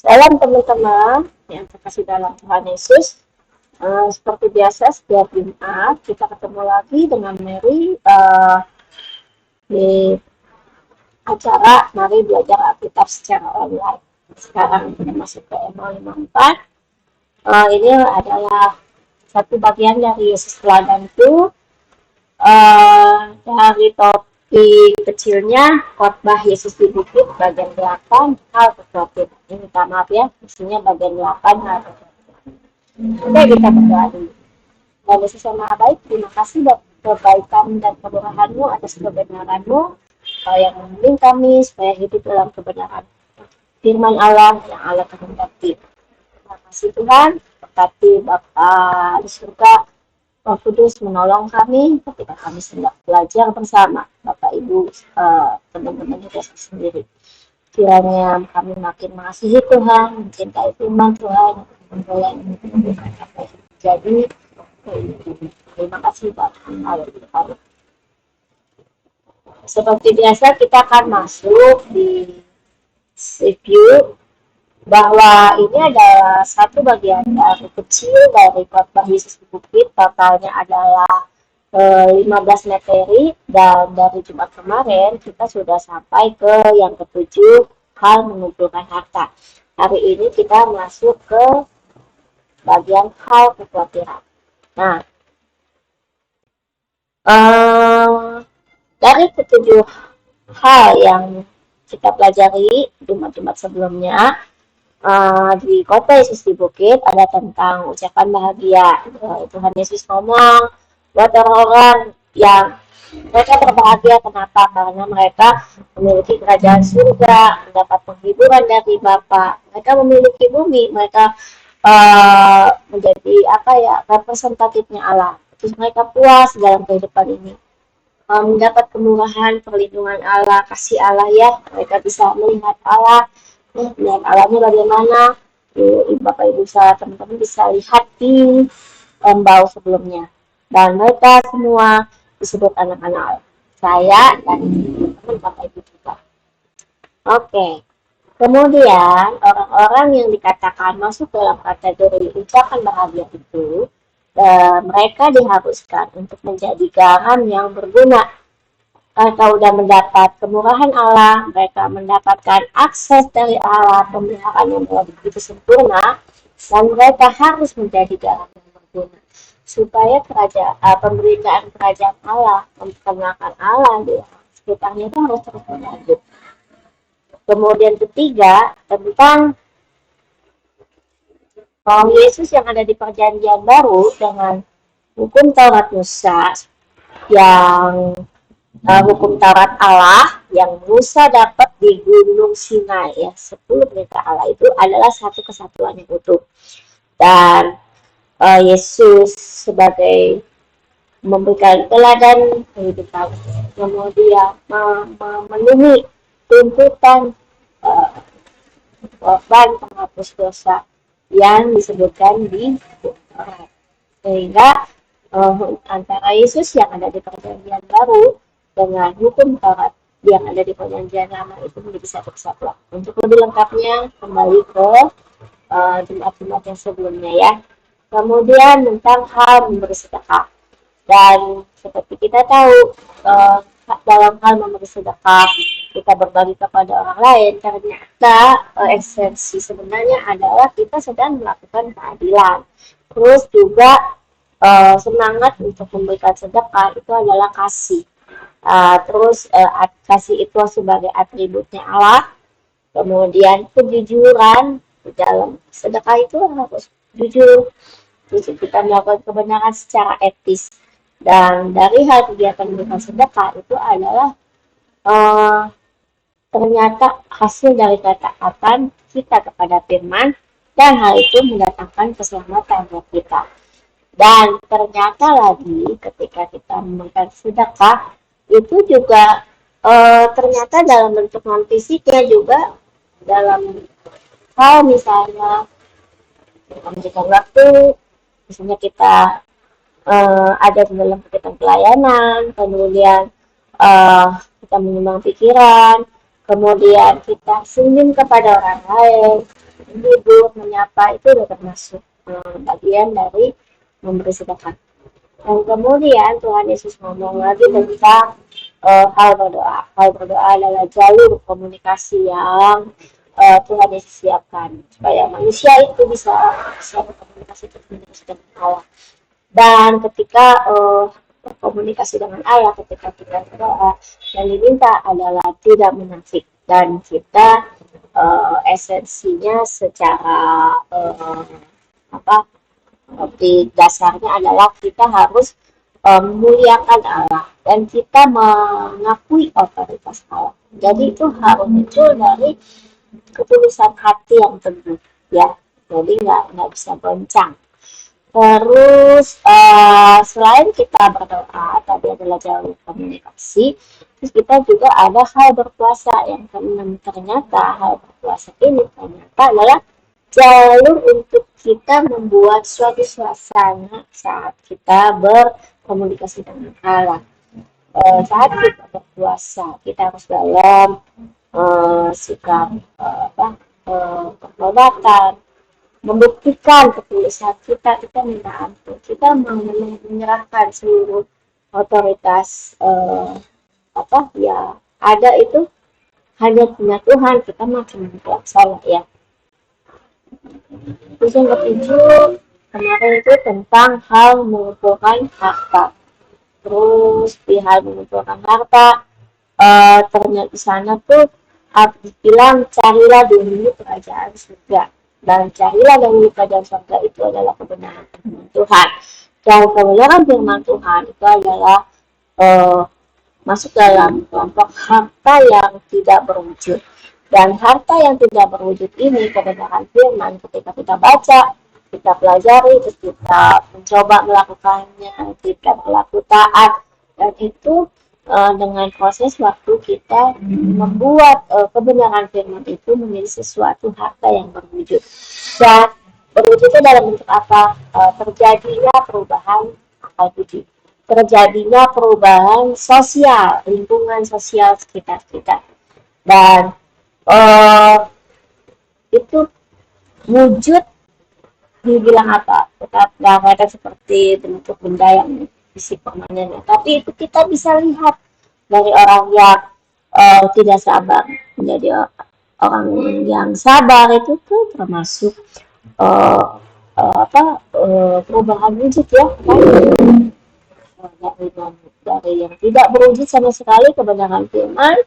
Salam teman-teman yang terkasih dalam Tuhan Yesus. Seperti biasa setiap Jumat kita ketemu lagi dengan Mary di acara Mari Belajar Alkitab secara online. Sekarang kita masuk ke MO54. Ini adalah satu bagian dari Yesus Teladanku, dari topik kecilnya khotbah Yesus di Bukit bagian 8 hal kekhawatiran. Ini minta maaf ya, isinya bagian 8 hal kekhawatiran. Oke, kita berdoa dulu. Dan Yesus yang Maha Baik, terima kasih buat kebaikan dan kemurahan-Mu atas kebenaran-Mu yang membimbing kami supaya hidup dalam kebenaran firman Allah yang Allah kehendaki. Terima kasih Tuhan, berkati Bapa di surga, Roh Kudus menolong kami ketika kami sedang belajar bersama Bapak Ibu, teman-teman juga sendiri. Kiranya kami makin mengasihi Tuhan, mencintai firman Tuhan, memulai menunjukkan apa yang terjadi. Terima kasih Bapak. Seperti biasa kita akan masuk di review bahwa ini adalah satu bagian dari kecil dari khotbah Yesus di Bukit. Totalnya adalah 15 materi, dan dari Jumat kemarin kita sudah sampai ke yang ketujuh, hal mengumpulkan harta. Hari ini kita masuk ke bagian hal kekhawatiran. Nah, dari ketujuh hal yang kita pelajari Jumat-Jumat sebelumnya, di kota Yesus di Bukit ada tentang ucapan bahagia. Tuhan Yesus ngomong buat orang-orang yang mereka berbahagia. Kenapa? Karena mereka memiliki kerajaan surga, mendapat penghiburan dari Bapa. Mereka memiliki bumi, mereka menjadi representatifnya Allah. Terus mereka puas dalam kehidupan ini, mendapat kemurahan, perlindungan Allah, kasih Allah ya. Mereka bisa melihat Allah. Melihat Allahnya bagaimana, Bapak Ibu teman-teman bisa lihat di bau sebelumnya. Dan mereka semua disebut anak-anak Allah. Saya dan teman-teman Bapak Ibu juga. Oke. Kemudian orang-orang yang dikatakan masuk dalam kategori ucapan bahagia itu, mereka diharuskan untuk menjadi garam yang berguna. Mereka sudah mendapat kemurahan Allah, mereka mendapatkan akses dari Allah, pemeliharaan yang begitu sempurna, dan mereka harus menjadi garam yang berguna supaya pemerintahan kerajaan Allah, memperkenalkan Allah di sekitarnya itu harus terus berlanjut. Kemudian ketiga, tentang Yesus yang ada di perjanjian baru dengan hukum Taurat Musa, yang hukum Taurat Allah yang Musa dapat di Gunung Sinai, ya, 10 perintah Allah itu adalah satu kesatuan yang utuh. Dan Yesus sebagai memberikan teladan kehidupan, kemudian memenuhi tuntutan korban penghapus dosa yang disebutkan di Taurat. Sehingga antara Yesus yang ada di perjanjian baru dengan hukum Taurat yang ada di perjanjian lama itu menjadi satu kesatuan. Untuk lebih lengkapnya kembali ke Jumat-Jumat yang sebelumnya ya. Kemudian tentang hal memberi sedekah. Dan seperti kita tahu, dalam hal memberi sedekah kita berbagi kepada orang lain, ternyata esensi sebenarnya adalah kita sedang melakukan keadilan. Terus juga semangat untuk memberikan sedekah itu adalah kasih. Kasih itu sebagai atributnya Allah. Kemudian kejujuran di dalam sedekah itu harus jujur. Terus kita melakukan kebenaran secara etis. Dan dari hal kegiatan memberikan sedekah itu adalah ternyata hasil dari ketaatan kita kepada firman, dan hal itu mendatangkan keselamatan buat kita. Dan ternyata lagi ketika kita memberikan sedekah itu juga ternyata dalam bentuk non fisiknya juga, dalam hal misalnya memberikan waktu, misalnya kita ada di dalam kegiatan pelayanan, kemudian kita menyumbang pikiran, kemudian kita senyum kepada orang lain, menghibur, menyapa itu udah termasuk bagian dari memberi sedekah. Dan kemudian Tuhan Yesus ngomong lagi tentang hal berdoa. Hal berdoa adalah jalur komunikasi yang Tuhan Yesus siapkan supaya manusia itu bisa berkomunikasi terus dengan Allah. Dan ketika berkomunikasi dengan Allah, ketika kita berdoa, yang diminta adalah tidak munafik, dan kita esensinya secara apa di dasarnya adalah kita harus memuliakan Allah dan kita mengakui otoritas Allah. Jadi itu harus muncul dari ketulusan hati yang teguh, ya. Jadi nggak bisa goncang. Terus selain kita berdoa, tadi adalah jalur komunikasi, terus kita juga ada hal berpuasa yang keenam. Ternyata hal berpuasa ini ternyata adalah jalur untuk kita membuat suatu suasana saat kita berkomunikasi dengan Allah. Saat kita berpuasa, kita harus dalam sikap pertobatan, membuktikan ketulusan kita minta ampun, kita menyerahkan seluruh otoritas ya ada itu hanya punya Tuhan, kita makin salah ya. Terus yang ketujuh kemarin itu tentang hal mengumpulkan harta. Terus di hal mengumpulkan harta ternyata di sana tuh aku bilang carilah dulu kerajaan surga, dan carilah dahulu kerajaan surga itu adalah kebenaran firman Tuhan. Dan kebenaran firman Tuhan itu adalah masuk dalam kelompok harta yang tidak berwujud. Dan harta yang tidak berwujud ini kebenaran firman, ketika kita baca, kita pelajari, kita mencoba melakukannya, kita berlaku taat, dan itu dengan proses waktu kita membuat kebenaran firman itu menjadi sesuatu harta yang berwujud. Dan berwujud itu dalam bentuk apa? Terjadinya perubahan akal budi, terjadinya perubahan sosial, lingkungan sosial sekitar kita, dan itu wujud dibilang apa? Tetap nggak seperti bentuk benda yang fisik permanen, tapi itu kita bisa lihat dari orang yang tidak sabar menjadi orang yang sabar, itu tuh termasuk perubahan wujud ya, dari yang tidak berwujud sama sekali kebenaran firman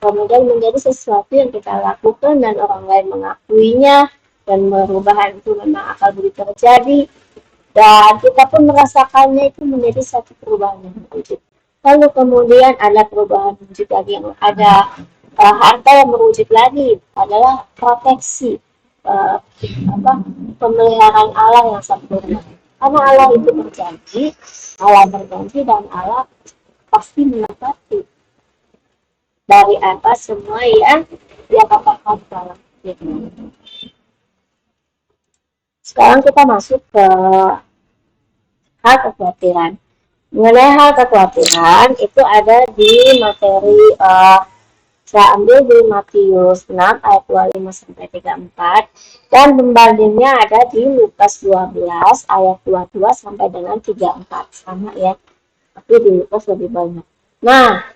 kemudian menjadi sesuatu yang kita lakukan dan orang lain mengakuinya, dan perubahan itu memang akan terjadi, dan kita pun merasakannya itu menjadi satu perubahan yang berwujud. Lalu kemudian ada perubahan wujud lagi yang ada harta yang berwujud lagi adalah proteksi, pemeliharaan Allah yang sempurna. Karena Allah itu berjanji, dan Allah pasti menepati dari atas semua yang dia katakan dalam firman. Sekarang kita masuk ke hal kekhawatiran. Mengenai hal kekhawatiran itu ada di materi saya ambil di Matius 6 ayat 25 sampai 34, dan pembandingnya ada di Lukas 12 ayat 22 sampai dengan 34, sama ya, tapi di Lukas lebih banyak. Nah,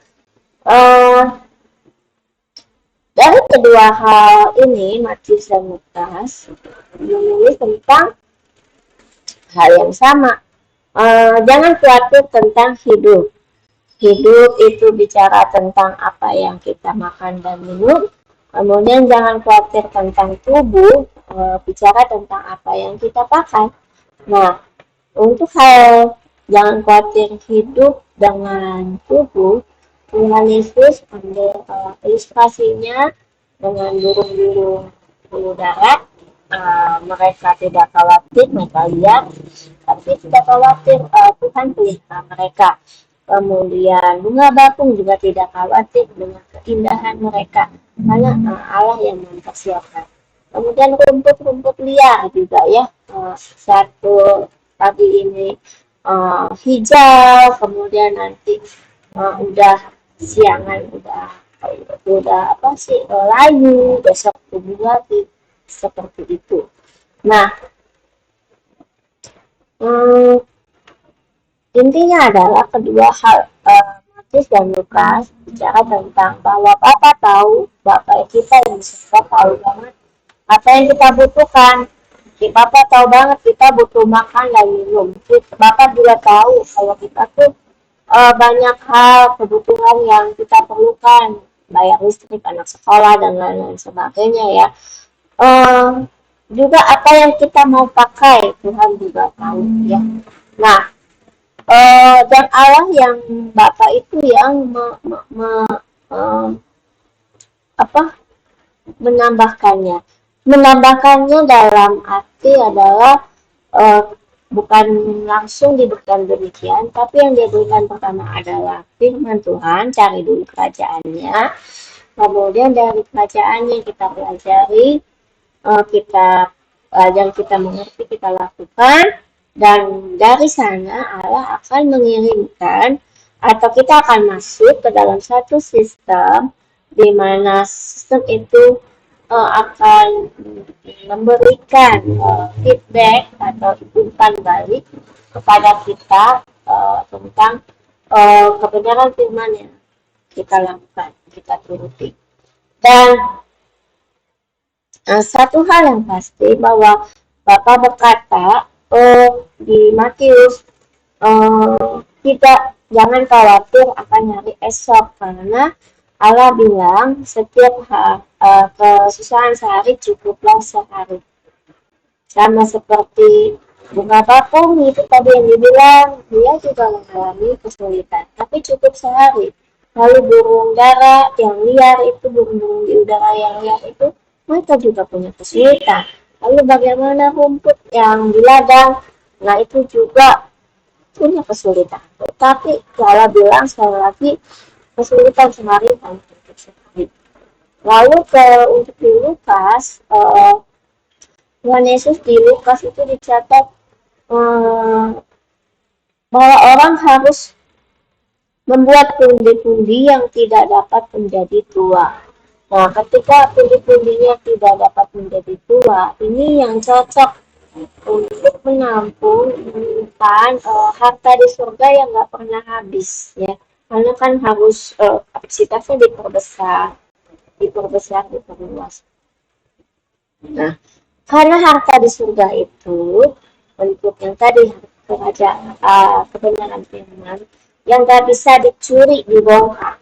dari kedua hal ini, Matius dan Lukas menulis tentang hal yang sama. Jangan khawatir tentang hidup. Hidup itu bicara tentang apa yang kita makan dan minum. Kemudian jangan khawatir tentang tubuh, bicara tentang apa yang kita pakai. Nah, untuk hal jangan khawatir hidup dengan tubuh, Tuhan Yesus ambil ilustrasinya dengan burung-burung udara. Mereka tidak khawatir, mereka lihat, tapi tidak khawatir, Tuhan pelihara mereka. Kemudian bunga bakung juga tidak khawatir dengan keindahan mereka, karena Allah yang mempersiapkan. Kemudian rumput-rumput liar juga ya, satu pagi ini hijau, kemudian nanti udah siangan udah layu, besok tumbuh lagi. seperti itu. Nah, hmm, intinya adalah kedua hal, Matius dan Lukas bicara tentang bahwa Bapa tahu, Bapak kita yang suka tahu banget apa yang kita butuhkan. Bapak tahu banget kita butuh makan dan minum. Bapak juga tahu kalau kita tuh banyak hal kebutuhan yang kita perlukan, bayar listrik, anak sekolah dan lain-lain sebagainya ya. Eh, Juga apa yang kita mau pakai Tuhan juga tahu ya. Nah, dan Allah yang Bapa itu yang eh, apa menambahkannya. Menambahkannya dalam arti adalah uh, bukan langsung diberikan demikian, tapi yang dia berikan pertama adalah firman Tuhan, cari dulu kerajaannya. Kemudian dari kerajaannya kita pelajari, kita yang kita mengerti kita lakukan, dan dari sana Allah akan mengirimkan atau kita akan masuk ke dalam satu sistem di mana sistem itu akan memberikan feedback atau umpan balik kepada kita tentang kebenaran firman yang kita lakukan, kita turuti. Dan satu hal yang pasti bahwa Bapak berkata di Matius, tidak, jangan khawatir akan hari esok, karena Allah bilang setiap kesusahan sehari cukuplah sehari. Sama seperti bunga bakung itu tadi yang dibilang, dia juga mengalami kesulitan, tapi cukup sehari. Lalu burung dara yang liar itu, burung-burung di udara yang liar itu, mereka juga punya kesulitan. Lalu bagaimana rumput yang di ladang? Nah, itu juga punya kesulitan. Tapi Allah bilang sekali lagi, kesulitan sehari dan untuk sehari. Lalu untuk di Lukas, Tuhan Yesus di Lukas itu dicatat bahwa orang harus membuat pundi-pundi yang tidak dapat menjadi tua. Nah, ketika pundi-pundinya tidak dapat menjadi tua, ini yang cocok untuk menampung, menyimpan harta di surga yang nggak pernah habis, ya. Karena kan harus kapasitasnya diperluas. Nah, karena harta di surga itu bentuk yang tadi kerajaan kebenaran firman yang nggak bisa dicuri, dibongkar.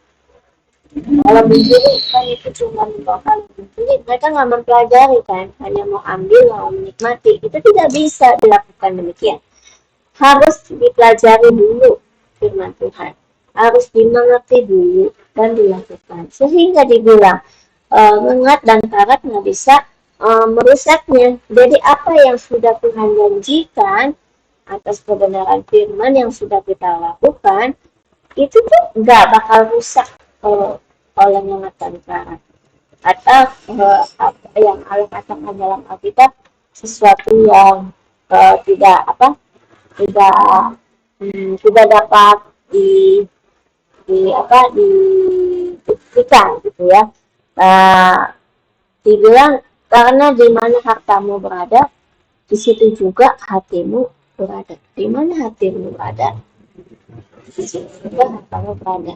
Kalau mencuri kan itu cuma membongkar, mencuri mereka nggak mempelajari kan, hanya mau ambil, mau menikmati, itu tidak bisa dilakukan demikian. Harus dipelajari dulu firman Tuhan, harus dimengerti dulu dan dilakukan, sehingga dibilang mengat dan karat nggak bisa merusaknya. Jadi apa yang sudah Tuhan janjikan atas kebenaran firman yang sudah kita lakukan, itu tuh nggak bakal rusak oleh mengat dan karat. Atau apa yang Allah katakan dalam Alkitab, sesuatu yang tidak tidak dapat dibuktikan gitu ya. Dibilang karena di mana hartamu berada, di situ juga hatimu berada. Di mana hatimu berada, di situ juga hartamu berada.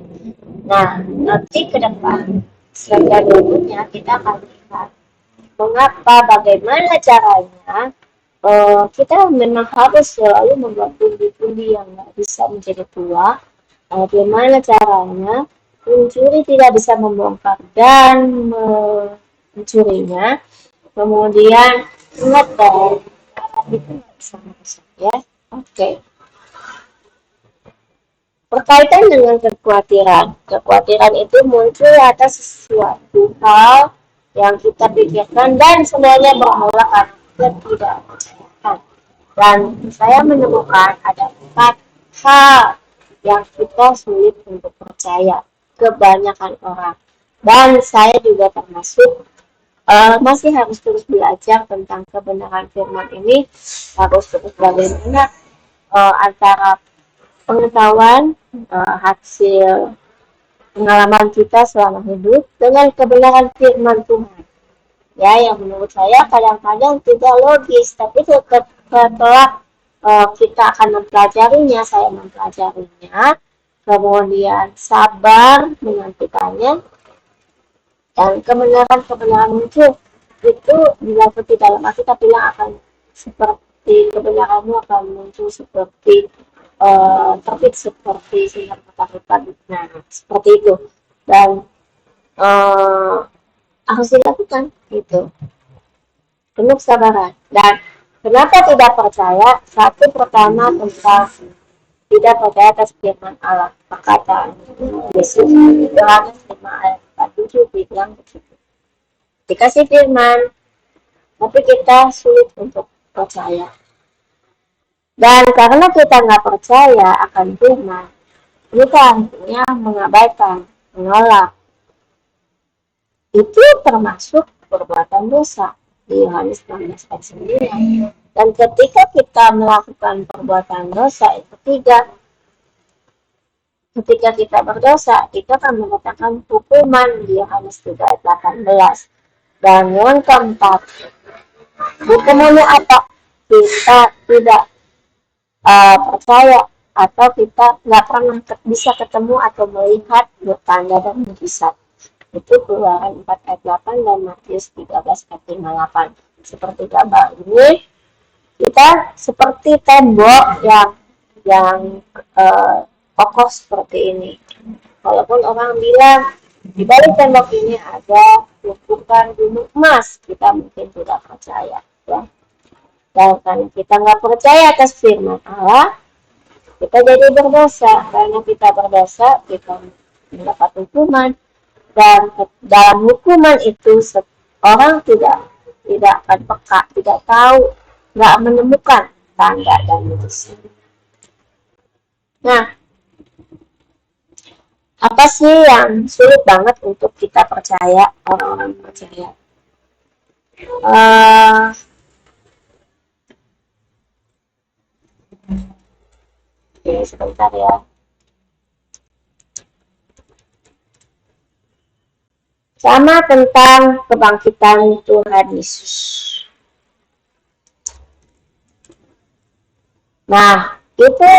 Nah, nanti ke depan selanjutnya kita akan lihat mengapa, bagaimana caranya kita memang harus selalu membuat pundi-pundi yang nggak bisa menjadi tua. Bagaimana caranya pencuri tidak bisa membongkar dan mencurinya. Kemudian ingat bahwa itu nggak bisa merusak ya. Oke. Berkaitan dengan kekhawatiran. Kekhawatiran itu muncul atas sesuatu hal yang kita pikirkan dan semuanya bermula karena kita tidak percayakan. Dan saya menemukan ada 4 hal yang kita sulit untuk percaya, kebanyakan orang. Dan saya juga termasuk masih harus terus belajar tentang kebenaran firman ini, harus terus bagaimana antara pengetahuan hasil pengalaman kita selama hidup dengan kebenaran firman Tuhan. ya, yang menurut saya kadang-kadang tidak logis, tapi setelah kita akan mempelajarinya, saya mempelajarinya, kemudian sabar menantikannya, dan kebenaran-kebenaran muncul itu didapat di dalam hati, tapi yang akan seperti kebenaranmu akan muncul seperti terbit seperti sinar matahari. Nah, seperti itu. Dan uh, harus dilakukan gitu, penuh kesabaran. Dan kenapa tidak percaya? Satu, pertama tentang tidak percaya atas firman Allah, perkataan Yesus. Yohanes 5 ayat 47 bilang begitu. Dikasih firman, tapi kita sulit untuk percaya. Dan karena kita nggak percaya akan firman, kita akhirnya mengabaikan, menolak. Itu termasuk perbuatan dosa di Yohanes 16 ayat 9. Dan ketika kita melakukan perbuatan dosa, itu tiga. Ketika kita berdosa, kita akan mendapatkan hukuman di Yohanes 3 ayat 18. Dan yang keempat, hukumannya apa? Kita tidak percaya atau kita nggak pernah bisa ketemu atau melihat tanda dan mujizat. Itu Keluaran 4 ayat 8 dan Matius 13 ayat 58. Seperti gambar ini, kita seperti tembok yang kokoh seperti ini. Walaupun orang bilang di balik tembok ini ada tumpukan gunung emas, kita mungkin tidak percaya, ya. Dan karena kita nggak percaya atas firman Allah, kita jadi berdosa. Karena kita berdosa, kita mendapat hukuman. Dan dalam hukuman itu orang tidak akan peka, tidak tahu, nggak menemukan tanda dan mujizat. Nah, apa sih yang sulit banget untuk kita percaya, orang-orang percaya? Oke, sebentar ya. Sama tentang kebangkitan Tuhan Yesus. Nah, itu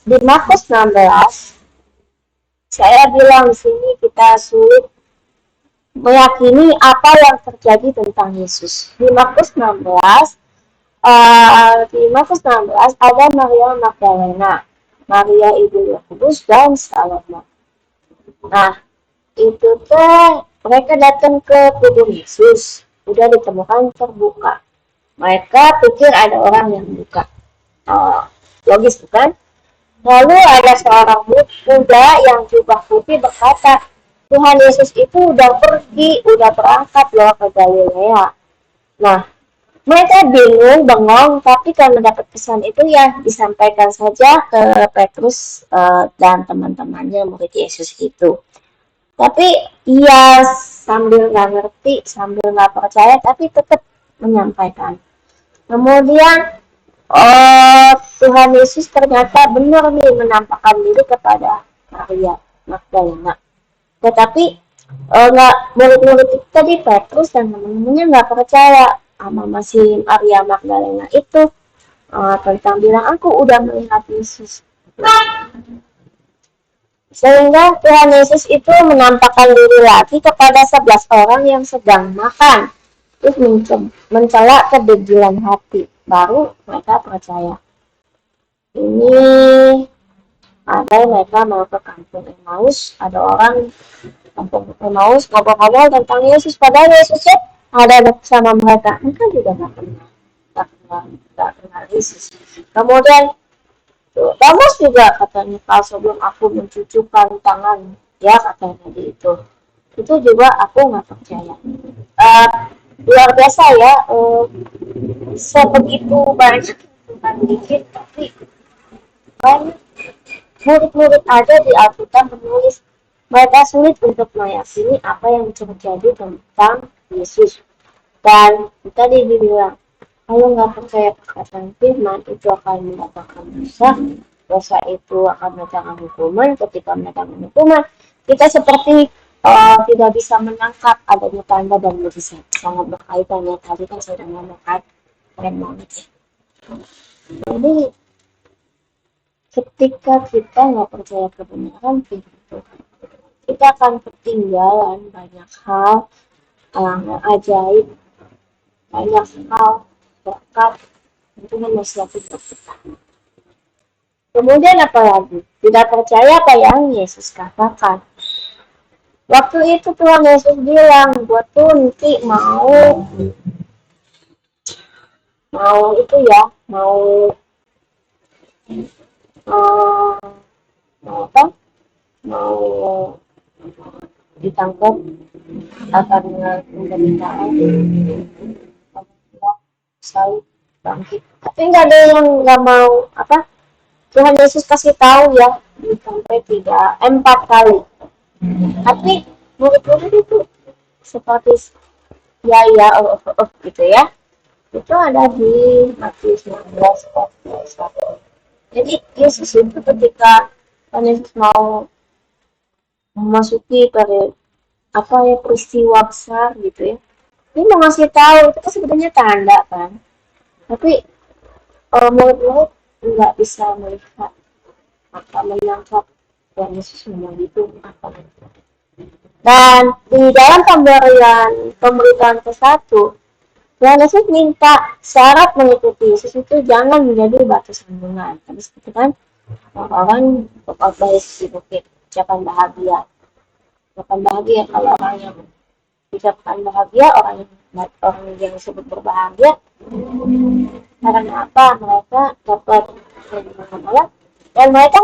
di Markus 16, saya bilang di sini kita sulit meyakini apa yang terjadi tentang Yesus. Di Markus 16, ada Maria Magdalena, Maria ibu Yakobus dan Salome. Nah, itu tuh mereka datang ke kubur Yesus, udah ditemukan terbuka. Mereka pikir ada orang yang buka. Logis bukan? Lalu ada seorang muda yang jubah putih berkata, Tuhan Yesus itu udah pergi, udah berangkat loh ke Galilea. Nah, mereka bingung, bengong, tapi karena dapat pesan itu ya disampaikan saja ke Petrus dan teman-temannya murid Yesus itu. Tapi ia sambil nggak ngerti, sambil nggak percaya, tapi tetap menyampaikan. Kemudian Tuhan Yesus ternyata benar nih menampakkan diri kepada Maria Magdalena. Tetapi murid-murid itu tadi Petrus dan teman-temannya nggak percaya sama masih Maria Magdalena itu tentang bilang aku udah melihat Yesus. Sehingga Tuhan Yesus itu menampakkan diri lagi kepada 11 orang yang sedang makan. Terus mencela kedegilan hati. Baru mereka percaya. Ini ada mereka mau ke kampung Emmaus. Ada orang kampung Emmaus ngobrol-ngobrol tentang Yesus. Padahal Yesusnya ada bersama mereka. Mereka juga gak kenal Yesus. Kemudian Thomas juga katanya, kalau sebelum aku mencucukkan tangan, ya katanya itu juga aku nggak percaya. Luar biasa ya, sebegitu banyak bukan dikit, tapi banyak murid-murid ada di Alkitab menulis mereka sulit untuk meyakini apa yang terjadi tentang Yesus. Dan tadi dibilang, kalau nggak percaya perkataan firman, itu akan mendapatkan dosa. Dosa itu akan mendatangkan hukuman. Ketika mendatangkan hukuman, kita seperti tidak bisa menangkap adanya tanda dan mujizat. Sangat berkaitan ya, tadi kan saya udah ngomong kan, keren banget ya. Jadi ketika kita nggak percaya kebenaran gitu, kita akan ketinggalan banyak hal, ajaib, banyak hal berkat Tuhan Yesus kita. Kemudian apa lagi? Tidak percaya apa yang Yesus katakan. Waktu itu Tuhan Yesus bilang, gue tuh nanti mau itu ya, uh, mau apa? Mau ditangkap akan penderitaan, salib, bangkit. Tapi nggak ada yang nggak mau apa? Tuhan Yesus kasih tahu ya sampai 4 kali. Tapi murid-murid itu seperti ya ya gitu ya. Itu ada di Matius 16 ayat 1. Jadi Yesus itu ketika Tuhan Yesus mau memasuki apa ya peristiwa besar gitu ya. Ini mau ngasih tahu itu kan sebenarnya tanda kan. Tapi murid-murid nggak bisa melihat apa menangkap Tuhan Yesus ngomong gitu apa. Dan di dalam pemberitaan ke-1, Tuhan Yesus minta syarat mengikuti Yesus itu jangan menjadi batu sandungan. Tapi seperti kan orang berkhotbah Yesus di bukit, ucapan bahagia. Ucapan bahagia kalau orang yang ucapan bahagia, orang yang disebut berbahagia, karena apa? Mereka dapat dan mereka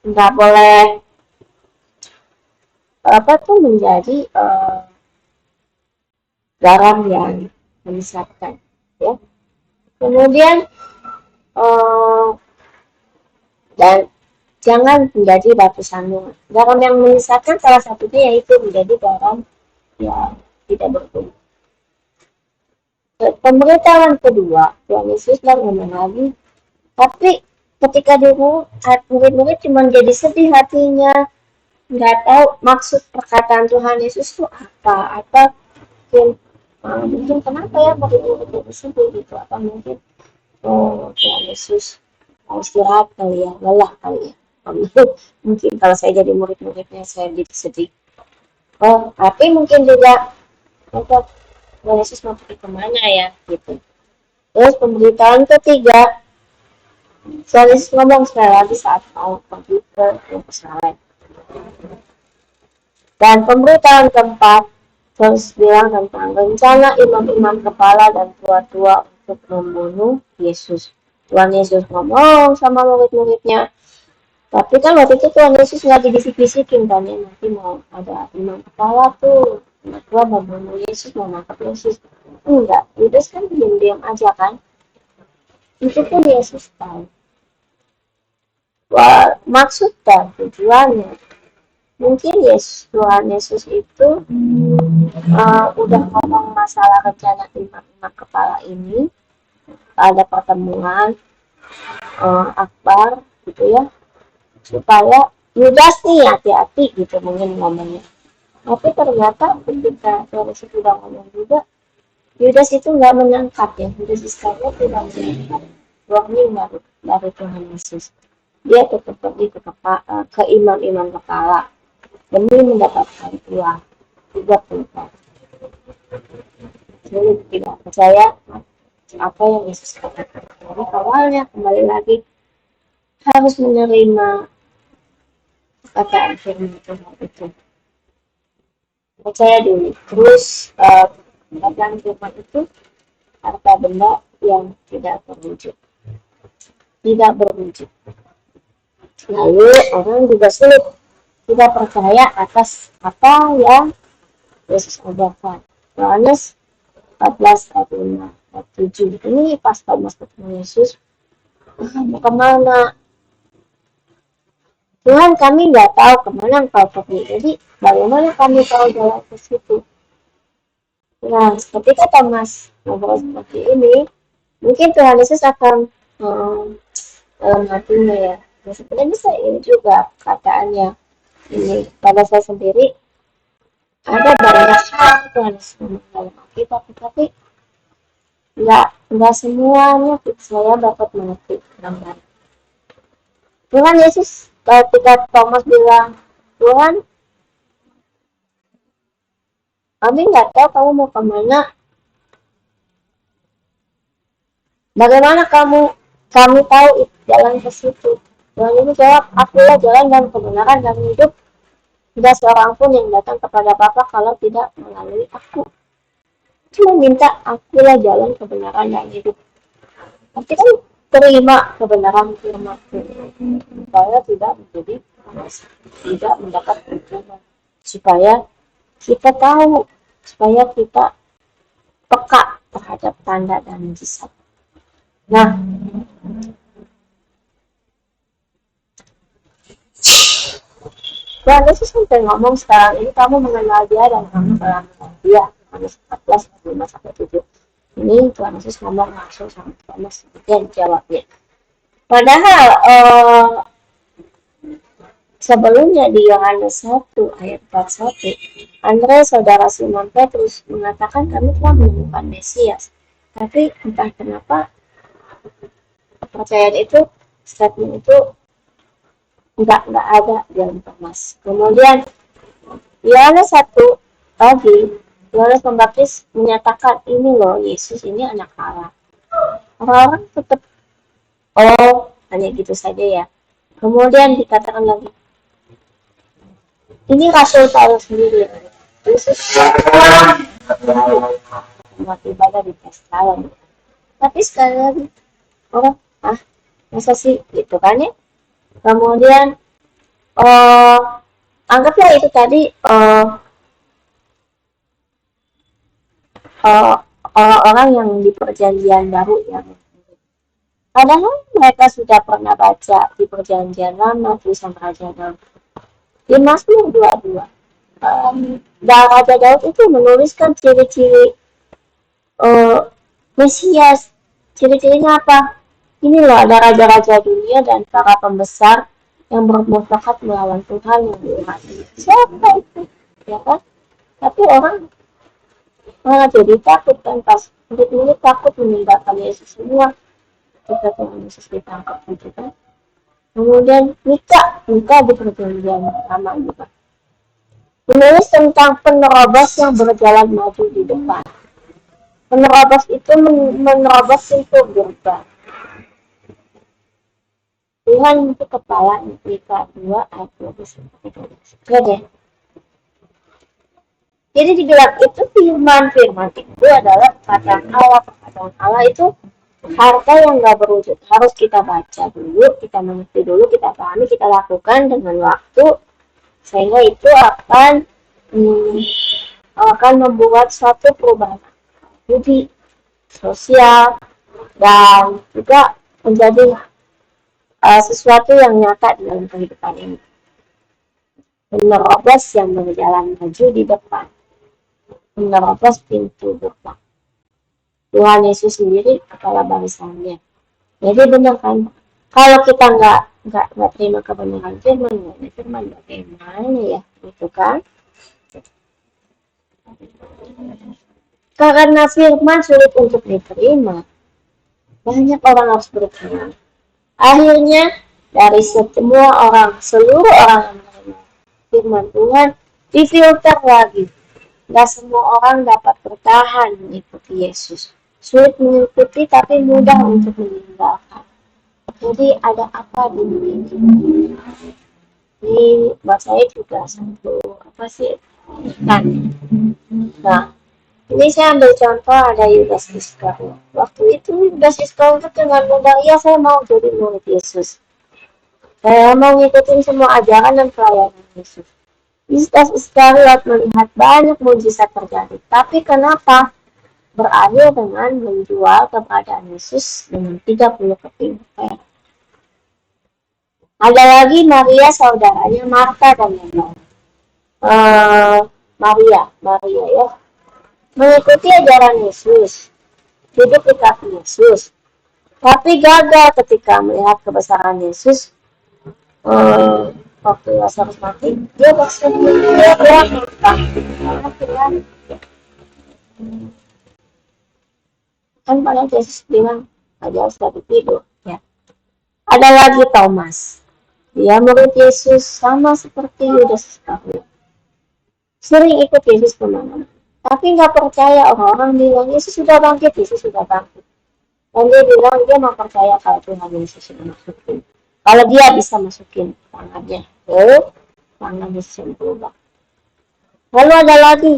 nggak boleh apa tuh menjadi garam yang menyesatkan ya. Kemudian dan jangan menjadi batu sandungan. Garam yang menyesatkan salah satunya yaitu menjadi garam yang tidak berguna. Pemberitahuan kedua, Tuhan Yesus ngomong lagi, tapi ketika murid-murid cuma jadi sedih hatinya, nggak tahu maksud perkataan Tuhan Yesus itu apa mungkin kenapa ya murid-murid jadi sedih gitu, apa mungkin Tuhan Yesus mau istirahat kali ya, lelah kali ya. Mungkin kalau saya jadi murid-muridnya saya jadi sedih. Tapi mungkin juga untuk Tuhan Yesus mau pergi kemana ya gitu. Terus pemberitaan ketiga, Tuhan Yesus ngomong sekali lagi saat mau pergi ke Yerusalem. Dan pemberitaan keempat, terus bilang tentang rencana imam-imam kepala dan tua-tua untuk membunuh Yesus. Tuhan Yesus ngomong sama murid-muridnya. Tapi kan waktu itu Tuhan Yesus nggak dibisik-bisikin kan ya, nanti mau ada imam kepala tuh, tua mau membunuh Yesus, mau nangkap Yesus. Enggak, Yudas kan diam-diam aja kan. Itu pun Yesus tahu. Maksud dan tujuannya mungkin Tuhan Yesus itu udah ngomong masalah rencana imam-imam kepala ini pada pertemuan akbar gitu ya, supaya Yudas nih hati-hati gitu mungkin ngomongnya. Tapi ternyata ketika Tuhan Yesus sudah ngomong juga, Yudas itu nggak menangkap ya, Yudas Iskariot tidak menangkap warning dari Tuhan Yesus. Dia tetap pergi ke imam-imam kepala demi mendapatkan uang 30 juta. Jadi tidak percaya apa yang Yesus katakan. Jadi awalnya kembali lagi harus menerima perkataan firman Tuhan itu. Percaya dulu. Terus perkataan firman itu harta benda yang tidak berwujud. Tidak berwujud. Lalu orang juga sulit tidak percaya atas apa yang Yesus ajarkan. Yohanes 14 ayat 5 ayat 7. Ini pas Thomas ketemu Yesus, mau kemana? Tuhan, kami nggak tahu kemana engkau pergi. Jadi bagaimana kami tahu jalan ke situ? Nah, ketika Thomas ngobrol seperti ini, mungkin Tuhan Yesus akan dalam hatinya ya. Sebenarnya bisa ini juga perkataannya. Ini pada saya sendiri Ada banyak hal Tuhan Yesus ngomong dalam Alkitab, tapi nggak semuanya saya dapat mengerti dengan baik. Tuhan Yesus ketika Thomas bilang, Tuhan, kami nggak tahu kamu mau kemana. Bagaimana kami tahu jalan ke situ? Tuhan Yesus jawab, akulah jalan dan kebenaran dan hidup. Tidak seorang pun yang datang kepada Bapa kalau tidak melalui aku. Cuma minta akulah jalan kebenaran dan hidup. Tapi kan terima kebenaran firman supaya tidak menjadi tidak mendapat hukuman, supaya kita tahu, supaya kita peka terhadap tanda dan mujizat. Nah, Tuhan Yesus sampai ngomong sekarang ini kamu mengenal dia dan kamu telah mengenal dia. Yohanes 14 5-7. Ini Tuhan Yesus ngomong langsung sama Thomas dan jawabnya. Padahal sebelumnya di Yohanes 1 ayat 41, Andreas saudara Simon Petrus mengatakan kami telah menemukan Mesias. Tapi entah kenapa kepercayaan itu, statement itu nggak ada dalam Thomas. Kemudian Yohanes 1 lagi, Yohanes Pembaptis menyatakan ini loh Yesus ini anak Allah. Orang-orang tetap hanya gitu saja ya. Kemudian dikatakan lagi ini Rasul Paulus sendiri. Yesus umat ibadah di Yerusalem. Tapi sekali lagi orang masa sih gitu kan ya. Kemudian anggaplah itu tadi orang-orang yang di perjanjian baru yang padahal mereka sudah pernah baca di perjanjian lama tulisan Raja Daud. Di Mazmur 22 Raja Daud itu menuliskan ciri-ciri Mesias. Ciri-cirinya apa? Ini loh ada raja-raja dunia dan para pembesar yang bermufakat melawan Tuhan yang dihormati. Siapa itu? Ya kan? Tapi orang malah jadi takut kan pas murid-murid takut meninggalkan Yesus semua ketika Tuhan Yesus ditangkap gitu kan. Kemudian nikah di perjanjian lama juga. Menulis tentang penerobos yang berjalan maju di depan. Penerobos itu menerobos pintu gerbang. Tuhan itu kepala Mika 2 ayat 29. Ya deh. Jadi dibilang itu firman itu adalah perkataan Allah itu harta yang gak berwujud. Harus kita baca dulu, kita mengerti dulu, kita pahami, kita lakukan dengan waktu sehingga itu akan membuat suatu perubahan budi, sosial, dan juga menjadi sesuatu yang nyata dalam kehidupan ini. Menerobos yang berjalan maju di depan, menerobos pintu gerbang. Tuhan Yesus sendiri kepala bangsanya. Jadi benar kan? Kalau kita nggak terima kebenaran firman bagaimana ya, gitu kan? Karena firman sulit untuk diterima, banyak orang harus bertobat. Akhirnya dari seluruh orang yang menerima firman Tuhan difilter lagi. Gak semua orang dapat bertahan mengikuti Yesus. Sulit mengikuti tapi mudah untuk meninggalkan. Jadi ada apa di dunia ini? Ini buat saya juga satu kan. Nah, ini saya ambil contoh ada Yudas Iskariot. Waktu itu Yudas Iskariot dengan mudah, ya saya mau jadi murid Yesus. Saya mau ngikutin semua ajaran dan pelayanan Yesus. Yudas Iskariot melihat banyak mujizat terjadi. Tapi kenapa berakhir dengan menjual keberadaan Yesus dengan 30 keping perak? Ada lagi Maria saudaranya Marta dan yang lain. Maria ya. Mengikuti ajaran Yesus, hidup di kaki Yesus, tapi gagal ketika melihat kebesaran Yesus, waktu Lazarus mati, dia bersedia dia bilang Tuhan, kan pada Yesus bilang aja sudah tidur ya. Ada lagi Thomas, dia murid Yesus sama seperti Yudas Iskariot, sering ikut Yesus kemana, tapi nggak percaya. Orang-orang bilang Yesus sudah bangkit, Yesus sudah bangkit, dan dia bilang dia mau percaya kalau Tuhan Yesus sudah masukin, kalau dia bisa masukin tangannya ke tangan Yesus yang berubah. Lalu ada lagi,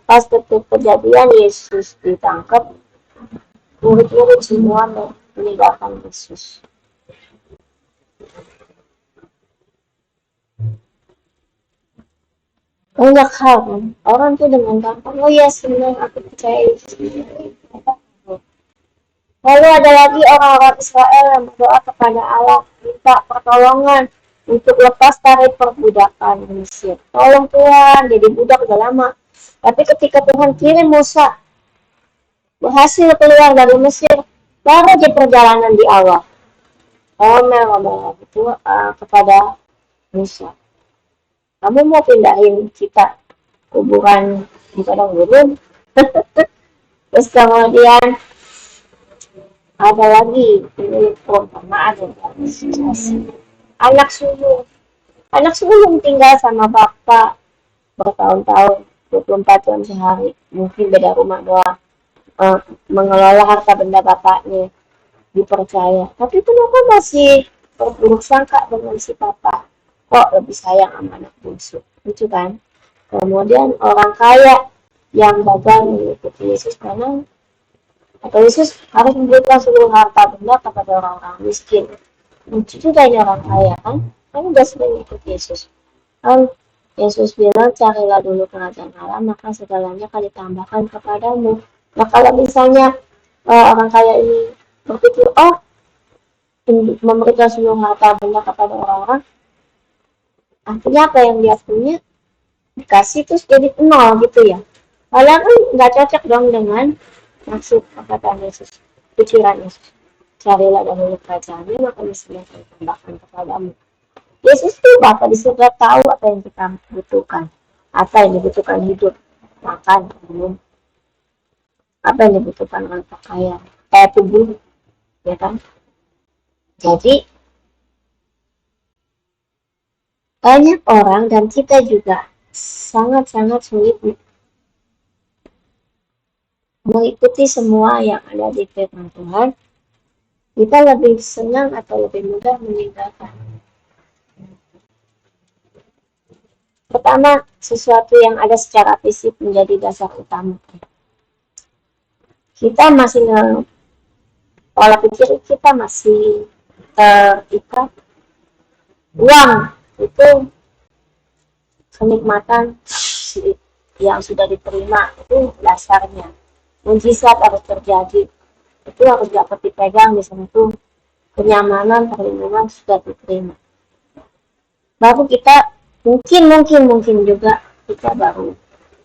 pas detik kejadian Yesus ditangkap, murid-murid semua meninggalkan Yesus. Banyak hal kan, orang tuh dengan gampang, oh ya senang aku percaya Yesus. Lalu ada lagi orang-orang Israel yang berdoa kepada Allah, minta pertolongan untuk lepas dari perbudakan Mesir. Tolong Tuhan, jadi budak udah lama. Tapi ketika Tuhan kirim Musa berhasil keluar dari Mesir, baru aja perjalanan di awal. Ngomel itu kepada Musa, kamu mau pindahin kita kuburan di padang gurun? Terus kemudian ada lagi ini perumpamaan anak sulung. Anak sulung tinggal sama bapak bertahun-tahun, 24 jam sehari, mungkin beda rumah doang, mengelola harta benda bapaknya, dipercaya. Tapi kenapa masih berburuk sangka dengan si papa? Kok lebih sayang sama anak bungsu? Lucu kan? Kemudian orang kaya yang gagal mengikuti Yesus karena atau Yesus harus memberikan seluruh harta benda kepada orang-orang miskin. Lucu juga ini orang kaya kan? Kan udah sering ikut Yesus. Kan Yesus bilang, carilah dulu kerajaan Allah, maka segalanya akan ditambahkan kepadamu. Nah kalau misalnya orang kaya ini berpikir, oh memberikan seluruh harta benda kepada orang-orang, artinya apa yang dia punya dikasih terus jadi nol gitu ya. Padahal kan nggak cocok dong dengan maksud perkataan Yesus, pikiran Yesus. Carilah dahulu kerajaannya, maka misalnya akan ditambahkan kepadamu. Yesus tuh Bapak di surga tahu apa yang kita butuhkan, apa yang dibutuhkan hidup, makan, minum, apa yang dibutuhkan orang kaya, kayak tubuh, ya kan? Jadi banyak orang dan kita juga sangat-sangat sulit mengikuti semua yang ada di firman Tuhan. Kita lebih senang atau lebih mudah meninggalkan. Pertama, sesuatu yang ada secara fisik menjadi dasar utama. Kita masih pola pikir kita masih terikat. Uang itu kenikmatan yang sudah diterima, itu dasarnya. Mujizat harus terjadi, itu harus dapat dipegang, disentuh, kenyamanan, perlindungan sudah diterima. Baru kita mungkin juga kita baru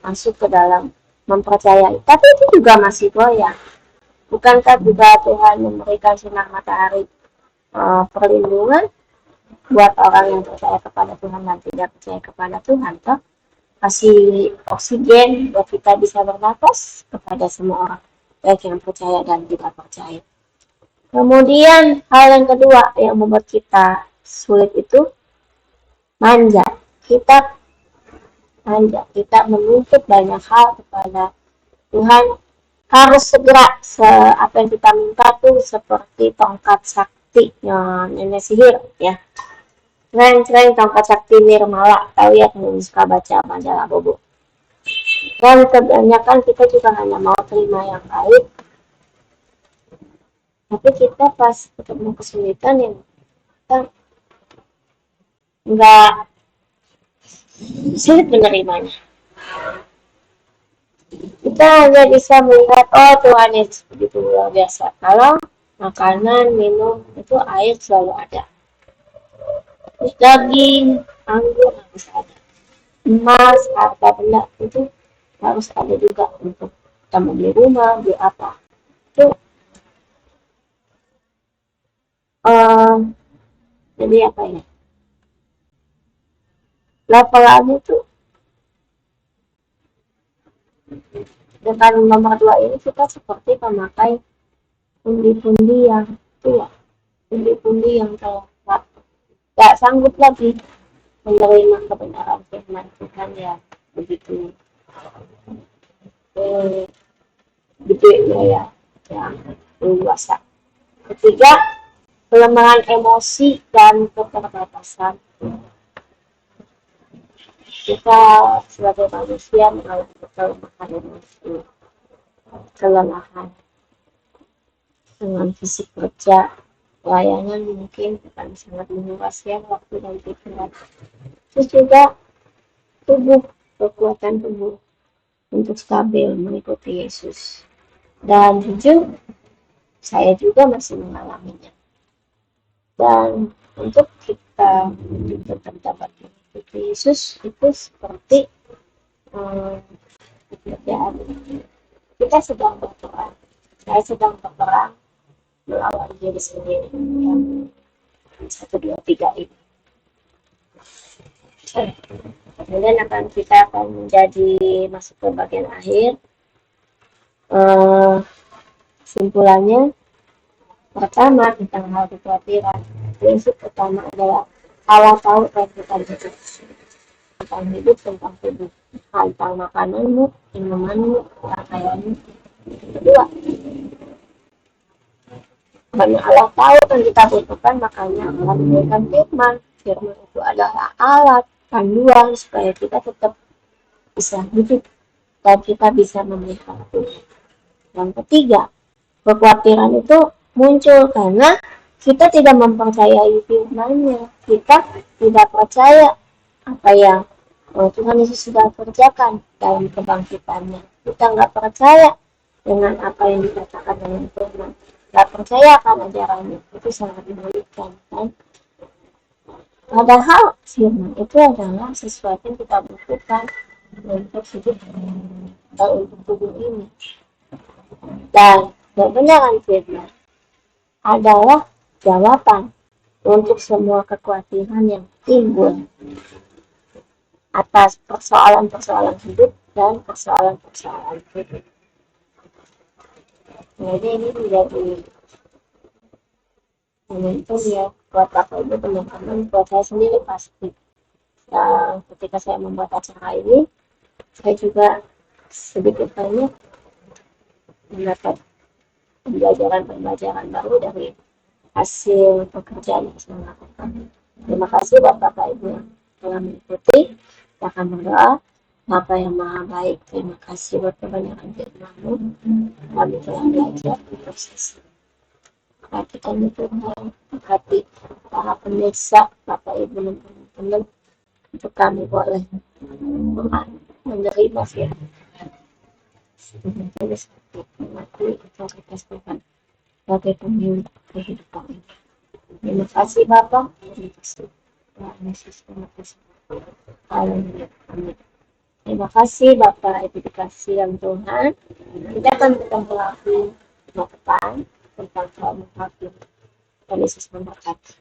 masuk ke dalam mempercayai. Tapi itu juga masih goyah. Bukankah juga Tuhan memberikan sinar matahari perlindungan buat orang yang percaya kepada Tuhan dan tidak percaya kepada Tuhan, toh kasih oksigen buat kita bisa bernapas kepada semua orang, baik yang percaya dan tidak percaya. Kemudian hal yang kedua yang membuat kita sulit itu manja. Kita menuntut banyak hal kepada Tuhan, harus segera apa yang kita minta tuh seperti tongkat sakti nenek sihir ya. Keren tongkat sakti Nirmala, tahu ya kalau suka baca majalah Bobo. Dan kebanyakan kita juga hanya mau terima yang baik, tapi kita pas ketemu kesulitan yang kita nggak sulit menerimanya. Kita hanya bisa melihat, oh Tuhan Yesus begitu luar biasa. Kalau makanan, minum, itu air selalu ada. Terus daging, anggur harus ada. Emas, harta benda itu harus ada juga untuk kita beli rumah, beli apa. Itu jadi apa ya? Laporannya tuh dengan nomor 2 ini kita seperti memakai pundi-pundi yang tua, pundi-pundi yang telah gak sanggup lagi menerima kebenaran firman Tuhan ya begitu eh, gedenya ya yang luas. Ketiga, kelemahan emosi dan keterbatasan. Kita sebagai manusia mengalami kelemahan emosi, kelelahan dengan fisik kerja, layanan mungkin akan sangat menguras ya waktu dan pikiran. Terus juga tubuh, kekuatan tubuh untuk stabil mengikuti Yesus. Dan jujur, saya juga masih mengalaminya. Dan untuk kita tetap dapat mengikuti Yesus itu seperti pekerjaan kita sedang berperang. Saya sedang berperang melawan diri sendiri yang 1, 2, 3 ini. Kemudian kita akan menjadi masuk ke bagian akhir. Kesimpulannya, pertama tentang hal kekhawatiran. Prinsip pertama adalah Allah tahu tentang hidup, tentang hidup, tentang tubuh, tentang makananmu, minumanmu, pakaianmu. Kedua, karena Allah tahu yang kita butuhkan, makanya Allah memberikan firman. Firman itu adalah alat panduan supaya kita tetap bisa hidup dan kita bisa memiliki Tuhan. Yang ketiga, kekhawatiran itu muncul karena kita tidak mempercayai firman-Nya. Kita tidak percaya apa yang Tuhan Yesus sudah kerjakan dalam kebangkitannya. Kita nggak percaya dengan apa yang dikatakan dalam firman. Nggak percaya akan ajarannya. Itu sangat menyulitkan, kan? Padahal firman itu adalah sesuatu yang kita butuhkan untuk hidup dan untuk tubuh ini. Dan kebenaran firman adalah jawaban untuk semua kekhawatiran yang timbul atas persoalan-persoalan hidup dan persoalan-persoalan hidup. Jadi ini menjadi momentum ya buat Bapak Ibu teman-teman, buat saya sendiri pasti. Dan ketika saya membuat acara ini, saya juga sedikit banyak mendapat pembelajaran baru dari hasil pekerjaan yang saya lakukan. Terima kasih buat Bapak Ibu yang telah mengikuti. Kita akan berdoa. Bapa yang maha baik, terima kasih buat kebanyakan firman-Mu. Kami telah belajar untuk sesi. Perhatikan Tuhan, hati para pemirsa, Bapak Ibu dan teman-teman, untuk kami boleh menerima firman. Terus mengakui otoritas Tuhan sebagai pemilik kehidupan ini. Terima kasih Bapak, terima kasih Tuhan Yesus, terima kasih. Haleluya, amin. Terima kasih Bapak, Ibu dikasih yang Tuhan. Kita akan bertemu lagi di depan tentang soal menghakim. Tuhan Yesus memberkati.